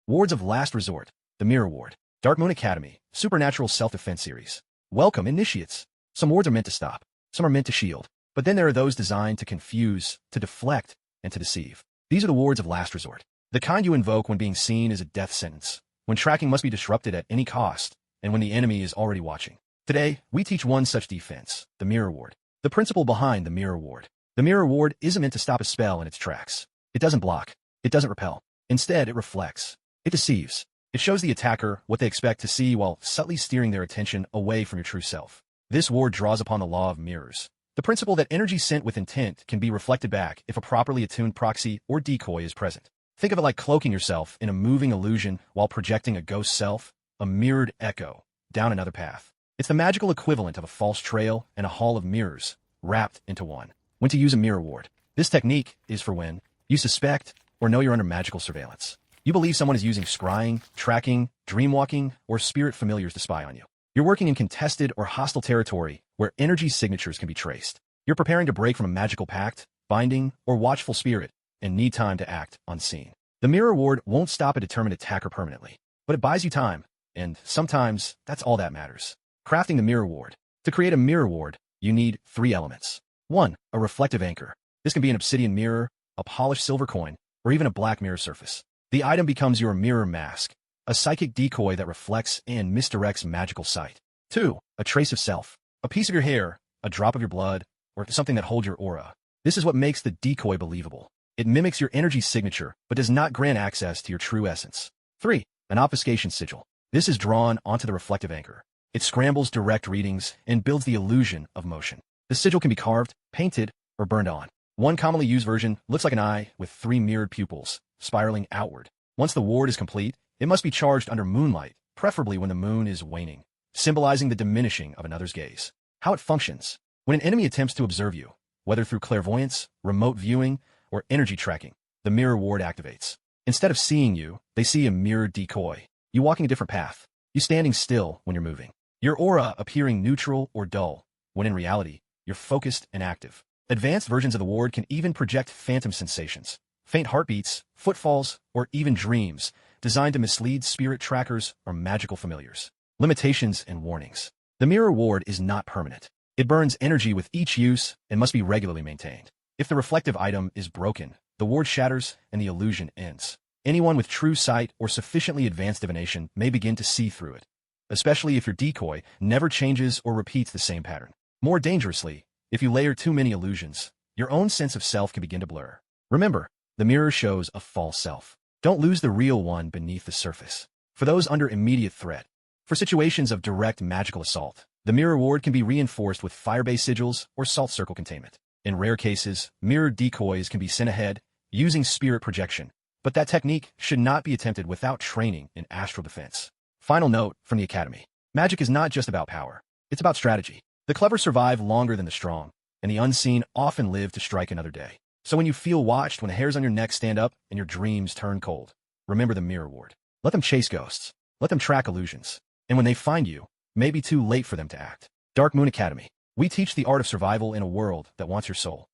Wards of Last Resort, the Mirror Ward, DarkmoonAcademy, Supernatural Self-Defense Series. Welcome, initiates. Some wards are meant to stop, some are meant to shield, but then there are those designed to confuse, to deflect, and to deceive. These are the wards of last resort, the kind you invoke when being seen is a death sentence, when tracking must be disrupted at any cost, and when the enemy is already watching. Today, we teach one such defense, the Mirror Ward. The principle behind the Mirror Ward. The Mirror Ward isn't meant to stop a spell in its tracks. It doesn't block. It doesn't repel. Instead, it reflects. It deceives. It shows the attacker what they expect to see while subtly steering their attention away from your true self. This ward draws upon the law of mirrors, the principle that energy sent with intent can be reflected back if a properly attuned proxy or decoy is present. Think of it like cloaking yourself in a moving illusion while projecting a ghost self, a mirrored echo, down another path. It's the magical equivalent of a false trail and a hall of mirrors, wrapped into one. When to use a mirror ward. This technique is for when you suspect or know you're under magical surveillance. You believe someone is using scrying, tracking, dreamwalking, or spirit familiars to spy on you. You're working in contested or hostile territory where energy signatures can be traced. You're preparing to break from a magical pact, binding, or watchful spirit, and need time to act unseen. The Mirror Ward won't stop a determined attacker permanently, but it buys you time, and sometimes that's all that matters. Crafting the Mirror Ward. To create a Mirror Ward, you need 3 elements. 1. A reflective anchor. This can be an obsidian mirror, a polished silver coin, or even a black mirror surface. The item becomes your mirror mask, a psychic decoy that reflects and misdirects magical sight. 2. A trace of self. A piece of your hair, a drop of your blood, or something that holds your aura. This is what makes the decoy believable. It mimics your energy signature, but does not grant access to your true essence. 3. An obfuscation sigil. This is drawn onto the reflective anchor. It scrambles direct readings and builds the illusion of motion. The sigil can be carved, painted, or burned on. One commonly used version looks like an eye with 3 mirrored pupils, spiraling outward. Once the ward is complete, it must be charged under moonlight, preferably when the moon is waning, symbolizing the diminishing of another's gaze. How it functions. When an enemy attempts to observe you, whether through clairvoyance, remote viewing, or energy tracking, the Mirror Ward activates. Instead of seeing you, they see a mirrored decoy. You walking a different path. You standing still when you're moving. Your aura appearing neutral or dull, when in reality, you're focused and active. Advanced versions of the ward can even project phantom sensations, faint heartbeats, footfalls, or even dreams, designed to mislead spirit trackers or magical familiars. Limitations and warnings. The Mirror Ward is not permanent. It burns energy with each use and must be regularly maintained. If the reflective item is broken, the ward shatters and the illusion ends. Anyone with true sight or sufficiently advanced divination may begin to see through it, especially if your decoy never changes or repeats the same pattern. More dangerously, if you layer too many illusions, your own sense of self can begin to blur. Remember, the mirror shows a false self. Don't lose the real one beneath the surface. For those under immediate threat, for situations of direct magical assault, the Mirror Ward can be reinforced with fire-based sigils or salt circle containment. In rare cases, mirrored decoys can be sent ahead using spirit projection, but that technique should not be attempted without training in astral defense. Final note from the Academy. Magic is not just about power. It's about strategy. The clever survive longer than the strong, and the unseen often live to strike another day. So when you feel watched, when the hairs on your neck stand up and your dreams turn cold, remember the Mirror Ward. Let them chase ghosts. Let them track illusions. And when they find you, it may be too late for them to act. DarkmoonAcademy. We teach the art of survival in a world that wants your soul.